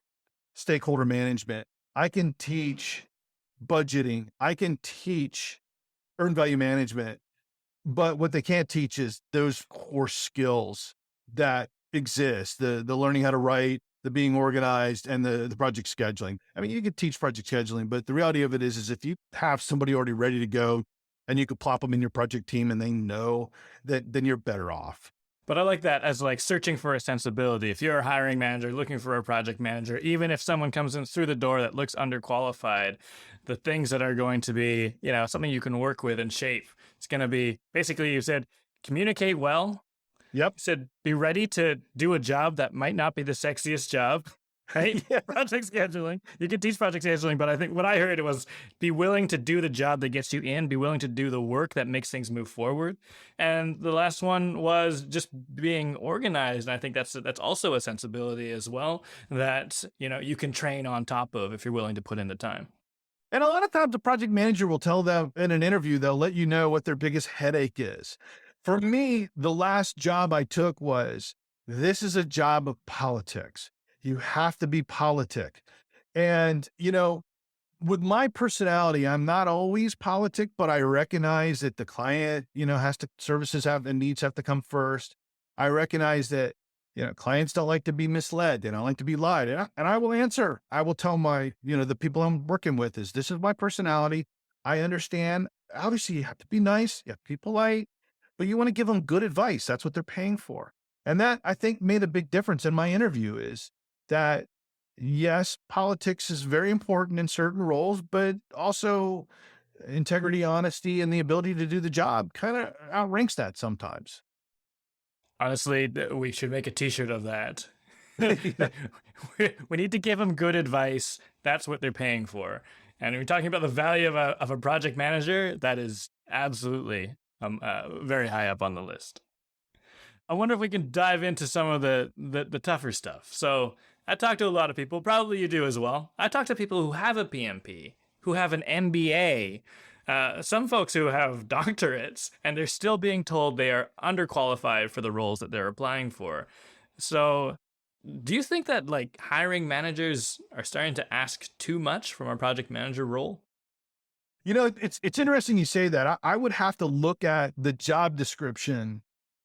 stakeholder management. I can teach budgeting. I can teach earned value management. But what they can't teach is those core skills that exist, the learning how to write, the being organized, and the project scheduling. I mean, you could teach project scheduling, but the reality of it is if you have somebody already ready to go and you could plop them in your project team and they know that, then you're better off. But I like that as like searching for a sensibility. If you're a hiring manager looking for a project manager, even if someone comes in through the door that looks underqualified, the things that are going to be, something you can work with and shape. It's going to be basically, you said, communicate well. Yep. You said, be ready to do a job that might not be the sexiest job, right? Yeah. Project scheduling. You can teach project scheduling, but I think what I heard was be willing to do the job that gets you in, be willing to do the work that makes things move forward. And the last one was just being organized. And I think that's also a sensibility as well that, you can train on top of if you're willing to put in the time. And a lot of times the project manager will tell them in an interview, they'll let you know what their biggest headache is. For me, the last job I took was, this is a job of politics. You have to be politic. And, with my personality, I'm not always politic, but I recognize that the client, services and needs have to come first. I recognize that, clients don't like to be misled. They don't like to be lied. And I will answer. I will tell the people I'm working with this is my personality. I understand. Obviously, you have to be nice. You have to be polite, but you want to give them good advice. That's what they're paying for. And that, I think, made a big difference in my interview is that, yes, politics is very important in certain roles, but also integrity, honesty, and the ability to do the job kind of outranks that sometimes. Honestly, we should make a t-shirt of that. We need to give them good advice. That's what they're paying for. And when we're talking about the value of a project manager, that is absolutely very high up on the list. I wonder if we can dive into some of the tougher stuff. So I talk to a lot of people, probably you do as well. I talk to people who have a PMP, who have an MBA, some folks who have doctorates, and they're still being told they are underqualified for the roles that they're applying for. So do you think that hiring managers are starting to ask too much from a project manager role? It's interesting you say that. I would have to look at the job description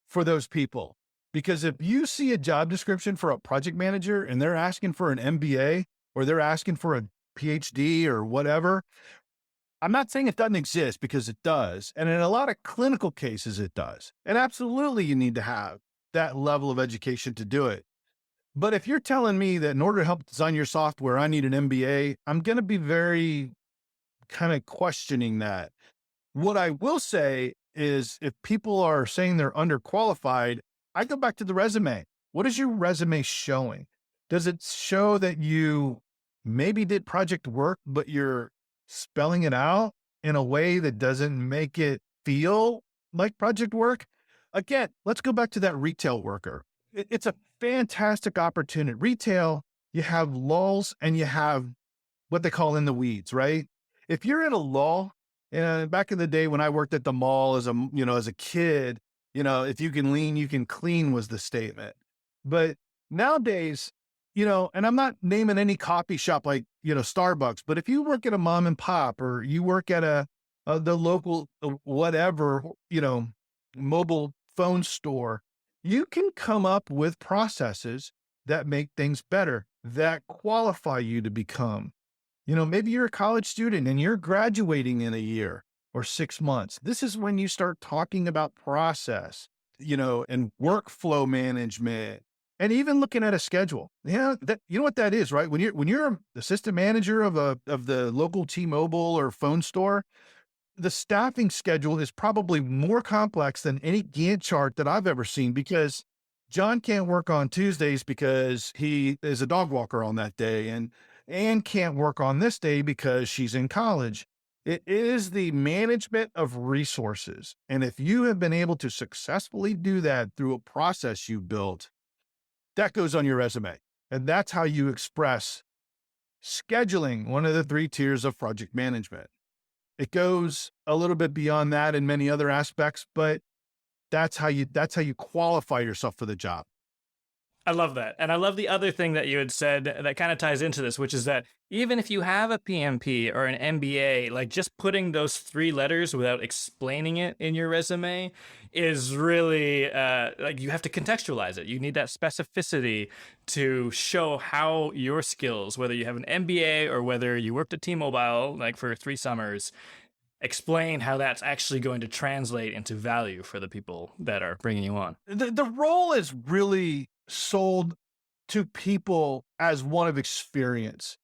for those people, because if you see a job description for a project manager and they're asking for an MBA or they're asking for a PhD or whatever, I'm not saying it doesn't exist, because it does. And in a lot of clinical cases, it does. And absolutely, you need to have that level of education to do it. But if you're telling me that in order to help design your software, I need an MBA, I'm going to be very kind of questioning that. What I will say is if people are saying they're underqualified, I go back to the resume. What is your resume showing? Does it show that you maybe did project work, but you're spelling it out in a way that doesn't make it feel like project work? Again, let's go back to that retail worker. It's a fantastic opportunity. Retail, you have lulls and you have what they call in the weeds, right? If you're in a lull, and back in the day when I worked at the mall as a kid, if you can lean, you can clean was the statement. But nowadays, and I'm not naming any coffee shop like, Starbucks, but if you work at a mom and pop, or you work at the local, whatever, mobile phone store, you can come up with processes that make things better, that qualify you to become, maybe you're a college student and you're graduating in a year. or 6 months. This is when you start talking about process, and workflow management, and even looking at a schedule. You know what that is, right? When you're an assistant manager of the local T-Mobile or phone store, the staffing schedule is probably more complex than any Gantt chart that I've ever seen, because John can't work on Tuesdays because he is a dog walker on that day, and Ann can't work on this day because she's in college. It is the management of resources. And if you have been able to successfully do that through a process you built, that goes on your resume. And that's how you express scheduling, one of the 3 tiers of project management. It goes a little bit beyond that in many other aspects, but that's how you qualify yourself for the job. I love that. And I love the other thing that you had said that kind of ties into this, which is that even if you have a PMP or an MBA, like just putting those 3 letters without explaining it in your resume is really like you have to contextualize it. You need that specificity to show how your skills, whether you have an MBA or whether you worked at T-Mobile like for 3 summers, explain how that's actually going to translate into value for the people that are bringing you on. The role is really sold to people as one of experience.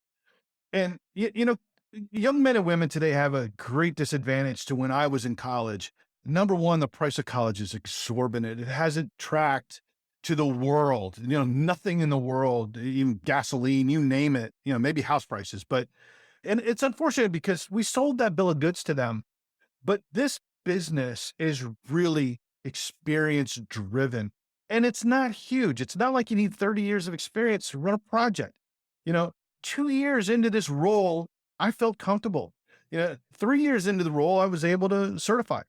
And, young men and women today have a great disadvantage to when I was in college. Number one, the price of college is exorbitant. It hasn't tracked to the world, nothing in the world, even gasoline, you name it, maybe house prices. And it's unfortunate because we sold that bill of goods to them. But this business is really experience driven. And it's not huge. It's not like you need 30 years of experience to run a project. 2 years into this role, I felt comfortable. 3 years into the role, I was able to certify.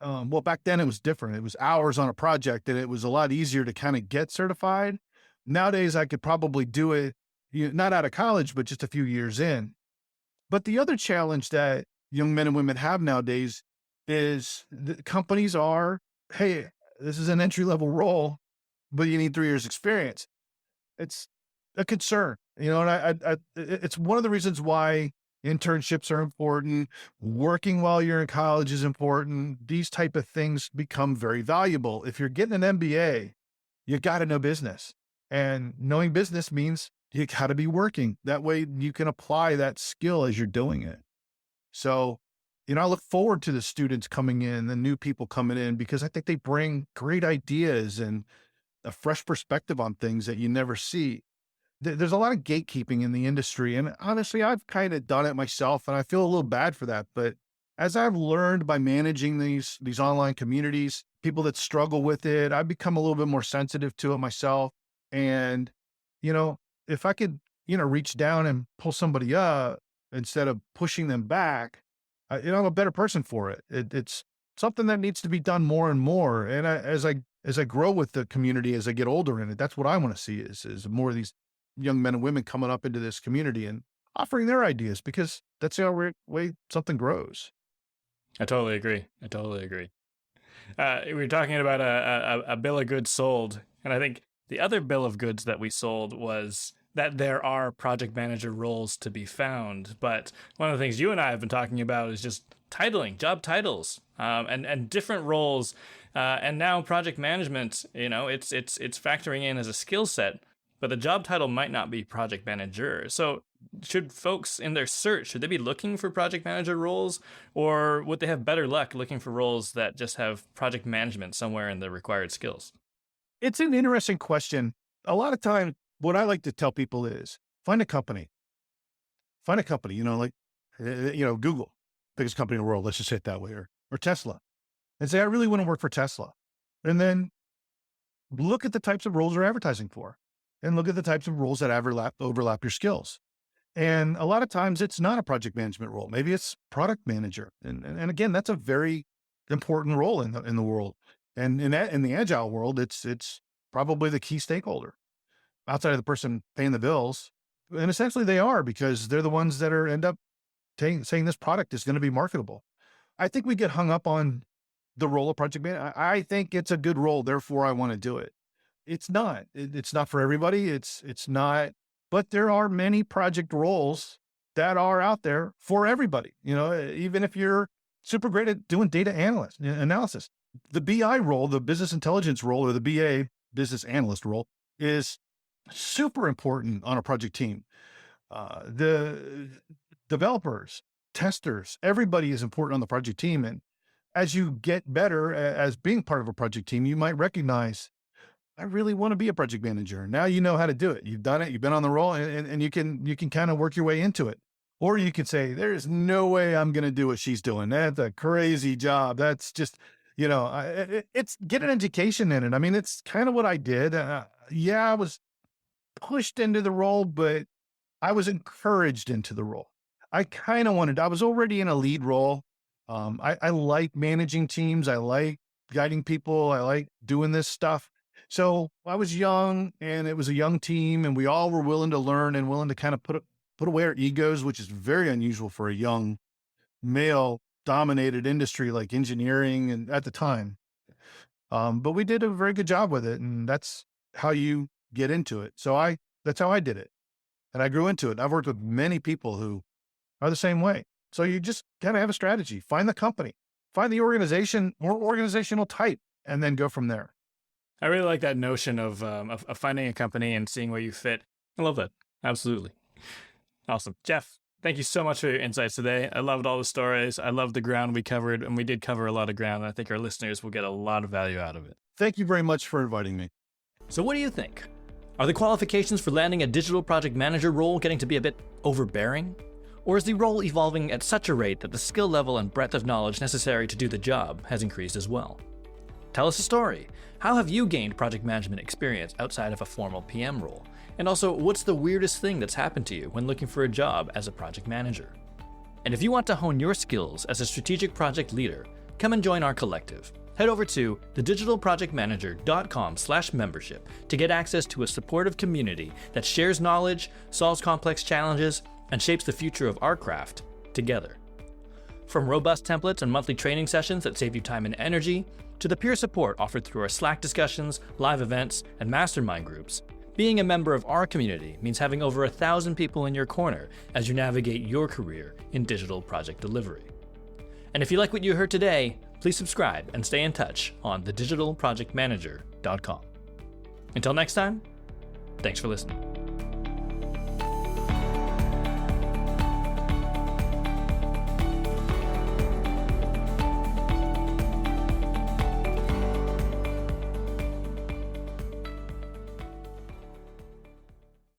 Well, back then it was different. It was hours on a project, and it was a lot easier to kind of get certified. Nowadays, I could probably do it, not out of college, but just a few years in. But the other challenge that young men and women have nowadays is the companies are, hey, this is an entry-level role, but you need 3 years experience. It's a concern, and it's one of the reasons why internships are important. Working while you're in college is important. These type of things become very valuable. If you're getting an MBA, you got to know business, and knowing business means you got to be working. That way you can apply that skill as you're doing it. So, I look forward to the students coming in, the new people coming in, because I think they bring great ideas and a fresh perspective on things that you never see. There's a lot of gatekeeping in the industry. And honestly, I've kind of done it myself, and I feel a little bad for that. But as I've learned by managing these online communities, people that struggle with it, I've become a little bit more sensitive to it myself. And, if I could, reach down and pull somebody up instead of pushing them back, I'm a better person for it. It's something that needs to be done more and more. And as I grow with the community, as I get older in it, that's what I want to see is more of these young men and women coming up into this community and offering their ideas, because that's the way something grows. I totally agree. We were talking about a bill of goods sold, and I think the other bill of goods that we sold was that there are project manager roles to be found. But one of the things you and I have been talking about is just titling, job titles, and different roles. And now project management, it's factoring in as a skill set, but the job title might not be project manager. So should folks in their search, should they be looking for project manager roles, or would they have better luck looking for roles that just have project management somewhere in the required skills? It's an interesting question. A lot of times, what I like to tell people is find a company, Google, biggest company in the world, let's just say it that way, or Tesla, and say, I really want to work for Tesla. And then look at the types of roles they're advertising for, and look at the types of roles that overlap your skills. And a lot of times it's not a project management role. Maybe it's product manager. And again, that's a very important role in the world. And in the agile world, it's probably the key stakeholder outside of the person paying the bills. And essentially they are, because they're the ones that end up saying this product is going to be marketable. I think we get hung up on the role of project manager. I think it's a good role, therefore I want to do it. It's not. It's not for everybody. It's not. But there are many project roles that are out there for everybody. Even if you're super great at doing data analysis. The BI role, the business intelligence role, or the BA, business analyst role, is super important on a project team. The developers, testers, everybody is important on the project team. And as you get better as being part of a project team, you might recognize, I really want to be a project manager. Now you know how to do it. You've done it. You've been on the roll, and you can kind of work your way into it. Or you could say, there's no way I'm going to do what she's doing. That's a crazy job. That's just, it's get an education in it. I mean, it's kind of what I did. I was pushed into the role, but I was encouraged into the role. I was already in a lead role. I like managing teams. I like guiding people. I like doing this stuff. So I was young, and it was a young team, and we all were willing to learn and willing to kind of put away our egos, which is very unusual for a young male dominated industry like engineering and at the time. But we did a very good job with it, and that's how you get into it. So that's how I did it. And I grew into it. I've worked with many people who are the same way. So you just kind of have a strategy, find the company, find the organization or organizational type, and then go from there. I really like that notion of finding a company and seeing where you fit. I love that. Absolutely. Awesome. Jeff, thank you so much for your insights today. I loved all the stories. I loved the ground we covered, and we did cover a lot of ground. And I think our listeners will get a lot of value out of it. Thank you very much for inviting me. So what do you think? Are the qualifications for landing a digital project manager role getting to be a bit overbearing? Or is the role evolving at such a rate that the skill level and breadth of knowledge necessary to do the job has increased as well? Tell us a story. How have you gained project management experience outside of a formal PM role? And also, what's the weirdest thing that's happened to you when looking for a job as a project manager? And if you want to hone your skills as a strategic project leader, come and join our collective. Head over to thedigitalprojectmanager.com/membership to get access to a supportive community that shares knowledge, solves complex challenges, and shapes the future of our craft together. From robust templates and monthly training sessions that save you time and energy, to the peer support offered through our Slack discussions, live events, and mastermind groups, being a member of our community means having over 1,000 people in your corner as you navigate your career in digital project delivery. And if you like what you heard today, please subscribe and stay in touch on thedigitalprojectmanager.com. Until next time, thanks for listening.